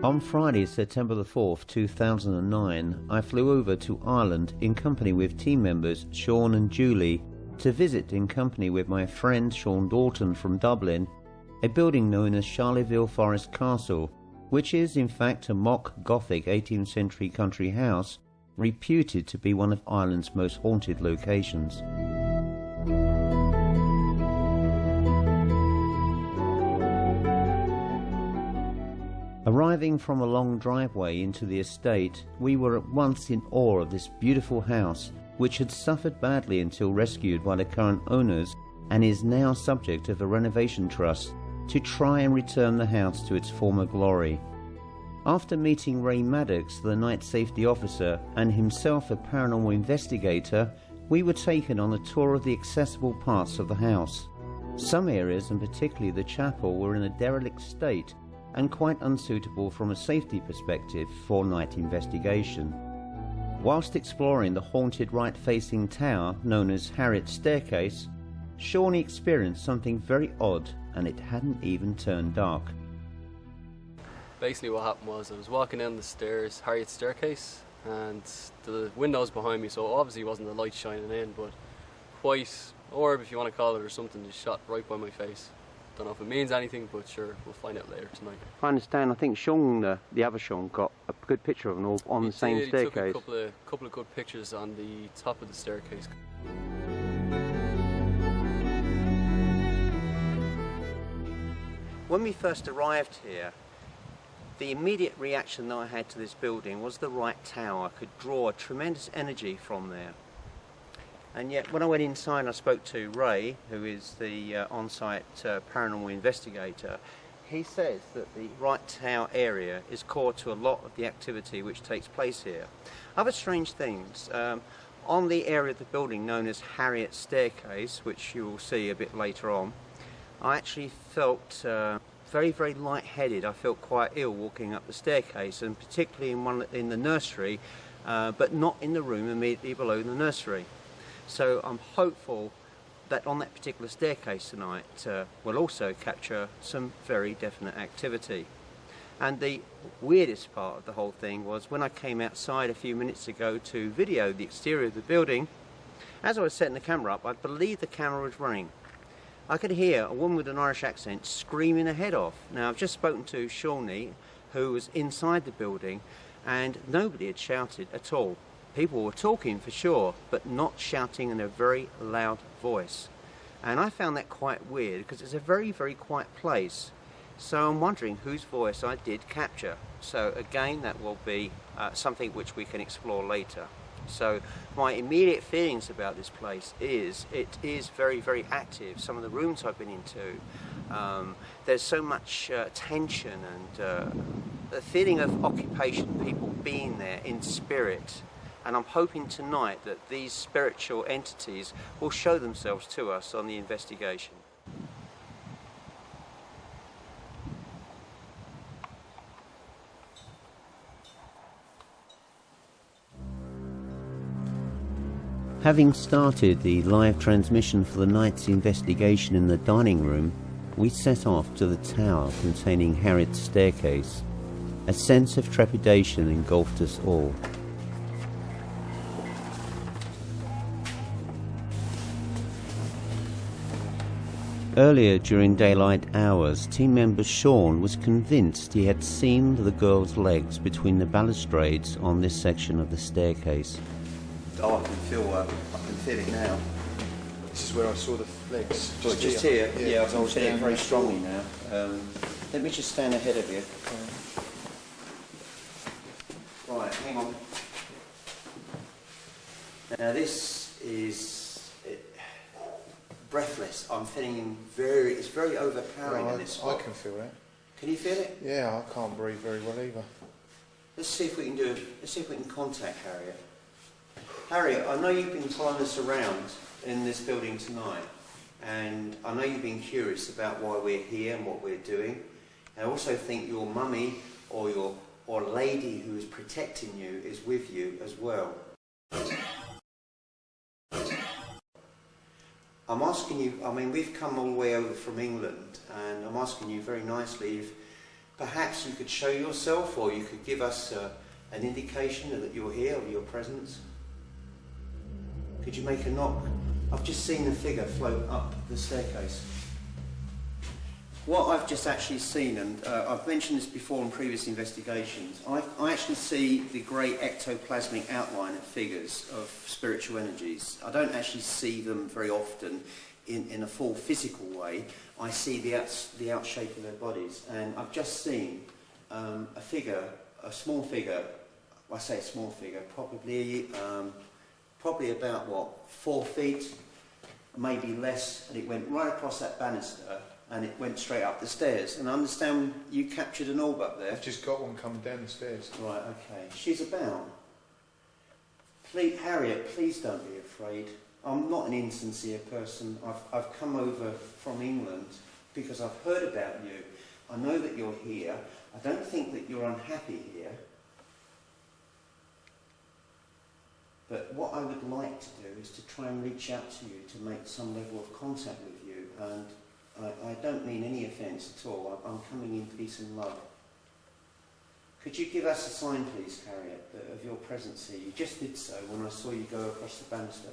On Friday, September the 4th, 2009, I flew over to Ireland in company with team members Sean and Julie to visit in company with my friend Sean Dalton from Dublin, a building known as Charleville Castle, which is in fact a mock Gothic 18th century country house reputed to be one of Ireland's most haunted locations. Arriving from a long driveway into the estate, we were at once in awe of this beautiful house, which had suffered badly until rescued by the current owners and is now subject of a renovation trust to try and return the house to its former glory. After meeting Ray Maddox, the night safety officer, and himself a paranormal investigator, we were taken on a tour of the accessible parts of the house. Some areas, and particularly the chapel, were in a derelict state and quite unsuitable from a safety perspective for night investigation. Whilst exploring the haunted right-facing tower known as Harriet staircase, Shawnee experienced something very odd, and it hadn't even turned dark. Basically what happened was I was walking down the stairs, Harriet staircase, and the windows behind me, so obviously wasn't the light shining in, but white orb, if you want to call it, or something, just shot right by my face. Don't know if it means anything, but sure, we'll find out later tonight. I understand, I think Sean, the other Sean, got a good picture of an orb on the same staircase. He took a couple of good pictures on the top of the staircase. When we first arrived here, the immediate reaction that I had to this building was the right tower. I could draw a tremendous energy from there. And yet when I went inside, I spoke to Ray, who is the on-site paranormal investigator. He says that the right tower area is core to a lot of the activity which takes place here. Other strange things, on the area of the building known as Harriet staircase, which you will see a bit later on, I actually felt very, very lightheaded. I felt quite ill walking up the staircase, and particularly in the nursery, but not in the room immediately below the nursery. So I'm hopeful that on that particular staircase tonight we'll also capture some very definite activity. And the weirdest part of the whole thing was when I came outside a few minutes ago to video the exterior of the building, as I was setting the camera up, I believe the camera was running. I could hear a woman with an Irish accent screaming her head off. Now I've just spoken to Shawnee, who was inside the building, and nobody had shouted at all. People were talking for sure, but not shouting in a very loud voice. And I found that quite weird because it's a very, very quiet place. So I'm wondering whose voice I did capture. So again, that will be something which we can explore later. So my immediate feelings about this place is it is very, very active. Some of the rooms I've been into, there's so much tension and the feeling of occupation, people being there in spirit. And I'm hoping tonight that these spiritual entities will show themselves to us on the investigation. Having started the live transmission for the night's investigation in the dining room, we set off to the tower containing Harriet's staircase. A sense of trepidation engulfed us all. Earlier during daylight hours, team member Sean was convinced he had seen the girl's legs between the balustrades on this section of the staircase. Oh, I can feel it now. This is where I saw the legs. Just here? Yeah, I can feel it very strongly now. Let me just stand ahead of you. Right, hang on. Now this is breathless. I'm feeling it's very overpowering in this spot. I can feel that. Can you feel it? Yeah, I can't breathe very well either. Let's see if we can contact Harriet. Harriet, I know you've been following us around in this building tonight, and I know you've been curious about why we're here and what we're doing. I also think your mummy or lady who is protecting you is with you as well. I'm asking you, I mean, we've come all the way over from England, and I'm asking you very nicely Perhaps you could show yourself, or you could give us an indication that you're here, of your presence. Could you make a knock? I've just seen a figure float up the staircase. What I've just actually seen, and I've mentioned this before in previous investigations, I actually see the grey ectoplasmic outline of figures of spiritual energies. I don't actually see them very often in a full physical way. I see the out shape of their bodies, and I've just seen a figure, a small figure. I say a small figure, probably about 4 feet, maybe less, and it went right across that banister, and it went straight up the stairs. And I understand you captured an orb up there. I've just got one coming down the stairs. Right, okay. She's about. Please, Harriet, please don't be afraid. I'm not an insincere person. I've come over from England because I've heard about you. I know that you're here. I don't think that you're unhappy here. But what I would like to do is to try and reach out to you to make some level of contact with you. And I don't mean any offence at all. I'm coming in peace and love. Could you give us a sign, please, Harriet, of your presence here? You just did so when I saw you go across the banister.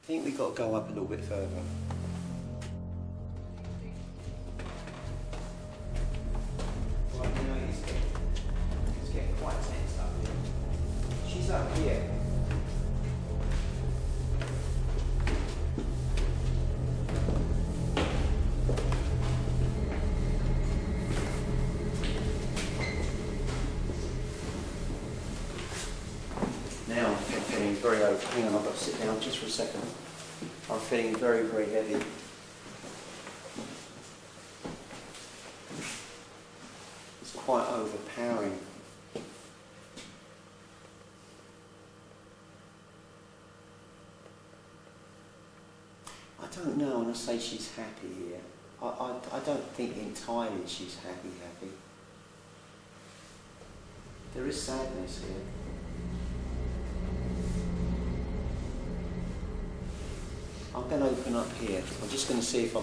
I think we've got to go up a little bit further. Well, you know, it's getting quite tense up here. She's up here. Now I'm feeling very over. Hang on, I've got to sit down just for a second. I'm feeling very, very heavy. It's quite overpowering. I don't know when I say she's happy here. I don't think entirely she's happy. There is sadness here. I'm going to open up here. I'm just going to see if I'm...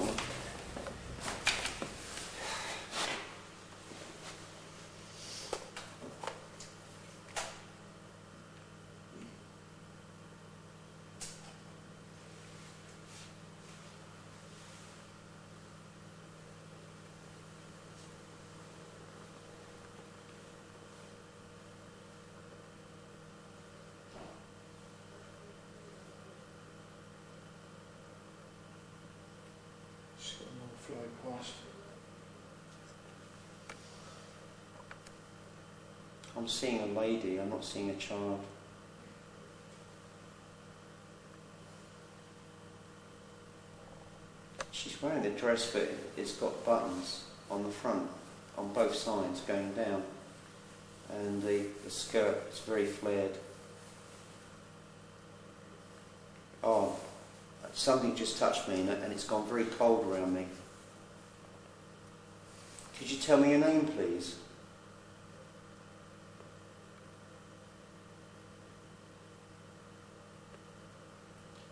Just got another flow past. I'm seeing a lady, I'm not seeing a child. She's wearing a dress, but it's got buttons on the front, on both sides, going down. And the skirt is very flared. Oh, something just touched me and it's gone very cold around me. Could you tell me your name, please?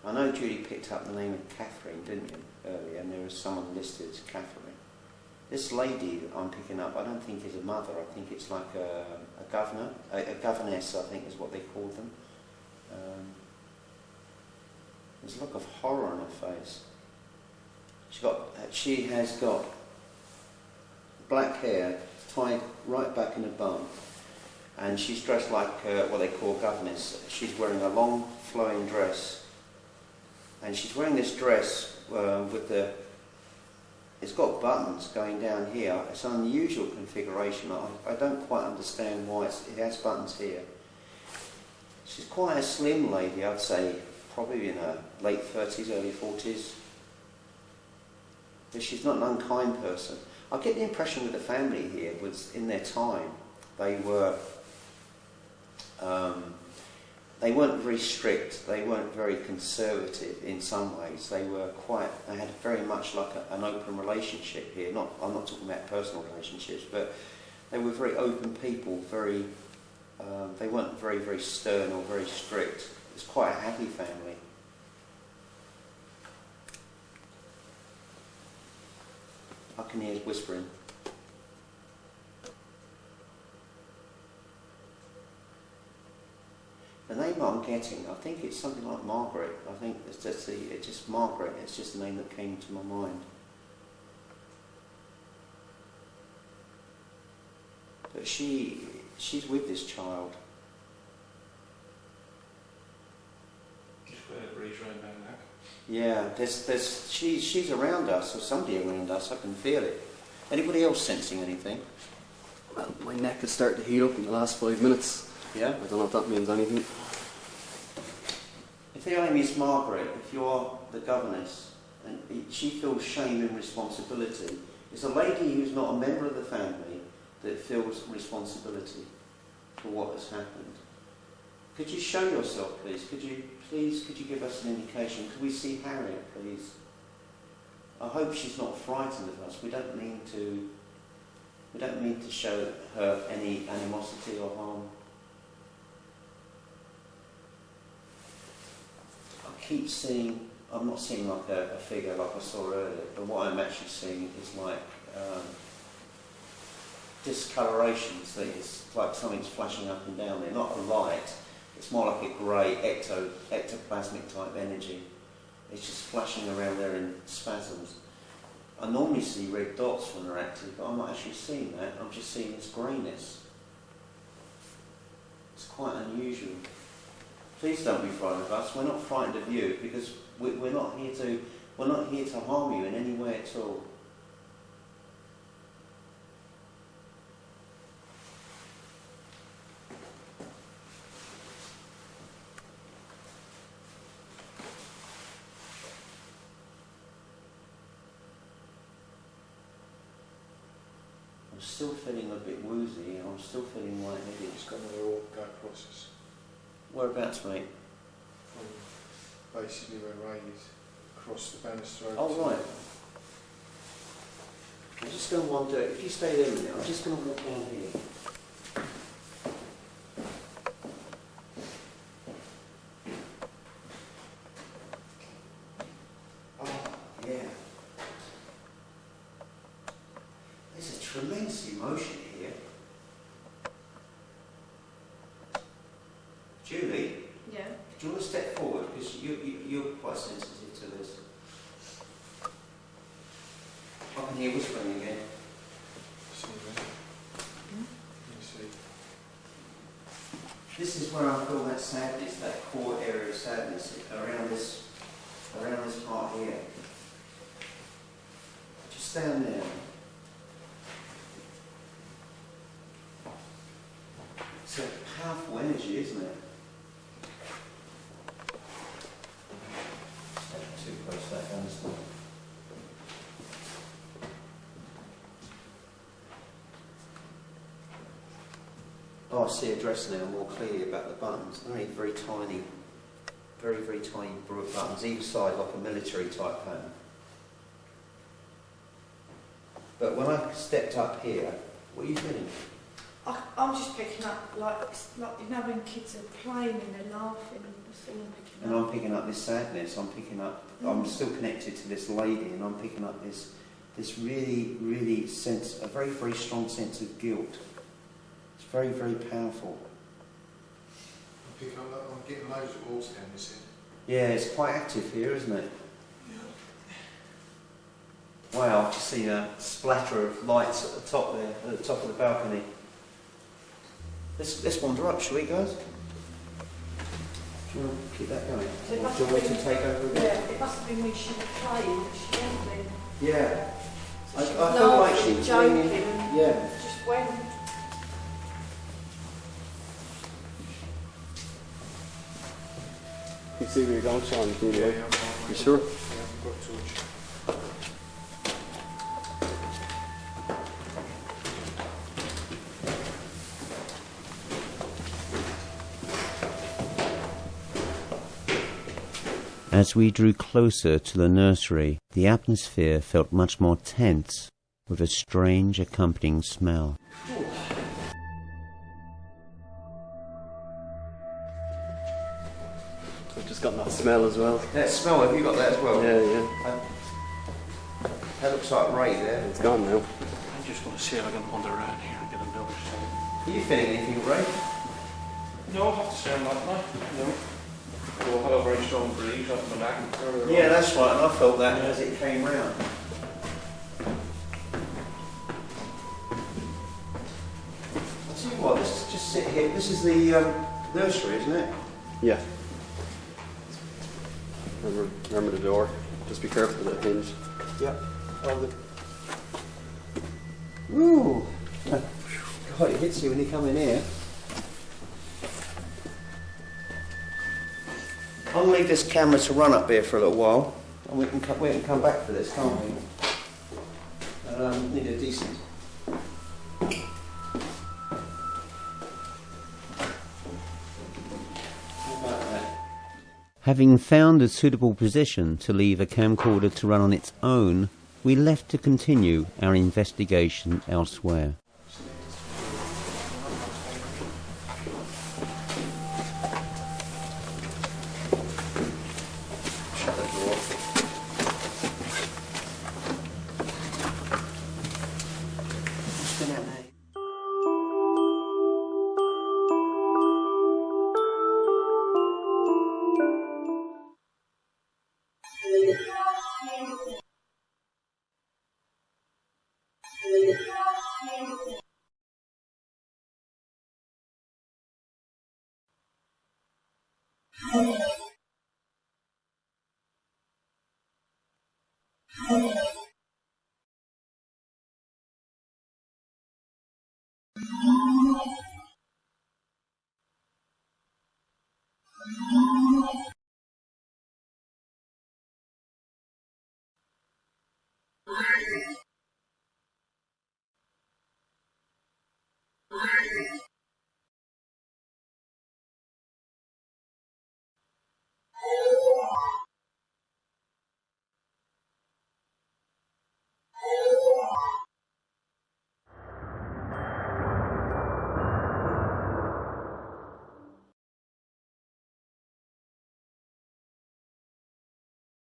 I know Judy picked up the name of Catherine, didn't you, earlier, and there was someone listed as Catherine. This lady that I'm picking up, I don't think is a mother. I think it's like a governor, a governess, I think is what they call them. There's a look of horror on her face. She has got black hair tied right back in a bun, and she's dressed like what they call a governess. She's wearing a long flowing dress, and she's wearing this dress it's got buttons going down here. It's an unusual configuration. I don't quite understand why it has buttons here. She's quite a slim lady, I'd say, probably in her late 30s, early 40s. But she's not an unkind person. I get the impression that the family here was, in their time, they weren't very strict, they weren't very conservative in some ways. They had very much like an open relationship here. I'm not talking about personal relationships, but they were very open people, they weren't very, very stern or very strict. It's quite a happy family. I can hear whispering. The name I'm getting, I think it's something like Margaret. I think it's just Margaret. It's just the name that came to my mind. But she's with this child. Just put a breeze round down that. Yeah, she's around us, or somebody around us. I can feel it. Anybody else sensing anything? Well, my neck has started to heat up in the last 5 minutes. Yeah. I don't know if that means anything. If the name is Margaret, if you're the governess, and she feels shame and responsibility, it's a lady who's not a member of the family that feels responsibility for what has happened. Could you show yourself, please? Could you give us an indication? Could we see Harriet, please? I hope she's not frightened of us. We don't mean to show her any animosity or harm. I keep seeing, I'm not seeing like a figure like I saw earlier, but what I'm actually seeing is like discolorations. That is like something's flashing up and down there, not a light. It's more like a grey ectoplasmic type energy. It's just flashing around there in spasms. I normally see red dots when they're active, but I'm not actually seeing that. I'm just seeing this greyness. It's quite unusual. Please don't be frightened of us. We're not frightened of you because we're not here to harm you in any way at all. I'm still feeling a bit woozy. I'm still feeling lightheaded. It's got another organ process. Whereabouts, mate? From basically where Ray is, across the banister. Oh, right. I'm just going to wander. If you stay there a minute, I'm just going to walk down here. Oh, yeah. There's a tremendous emotion here. Julie? Yeah. Do you want to step forward? Because you're quite sensitive to this. I can hear whispering again. See that? You see. This is where I feel that sadness, that core area of sadness around this part here. Just down there. It's a powerful energy, isn't it? Step too close to that, understand? Oh, I see a dress now more clearly about the buttons. They're only very tiny buttons, either side like a military type pattern. But when I stepped up here, what are you feeling? I'm just picking up, like you know when kids are playing and they're laughing, that's all I'm picking And up. I'm picking up this sadness, I'm still connected to this lady, and I'm picking up this really sense, a very, very strong sense of guilt. It's very, very powerful. I'm getting loads of walls down this end. Yeah, it's quite active here, isn't it? Wow, I've just seen a splatter of lights at the top there, at the top of the balcony. Let's wander up, shall we, guys? Do you want to keep that going? So it Or must do you have want me to been- take over again? Yeah, it must have been when she was playing, but she hadn't been. Yeah. So I she feel was like laughing, she was joking, leaning- and yeah. just went. You see where you're going, Sean? Can you, I'm you sure? Yeah, I've got a torch. As we drew closer to the nursery, the atmosphere felt much more tense, with a strange accompanying smell. I've just gotten that smell as well. That smell, have you got that as well? Yeah. That looks like Ray there. It's gone now. I'm just going to see if I can wander around here and get a notice. Are you feeling anything, Ray? No, I have to say I'm not, no. Well, I had a very strong breeze off my neck. Yeah, that's right, and I felt that as it came round. I'll tell you what, let's just sit here. This is the nursery, isn't it? Yeah. Remember the door. Just be careful with the hinge. Yeah. Ooh. God, it hits you when you come in here. I'll leave this camera to run up here for a little while, and we can come back for this, can't we? Need a decent. Having found a suitable position to leave a camcorder to run on its own, we left to continue our investigation elsewhere. Shut the door. What's been happening?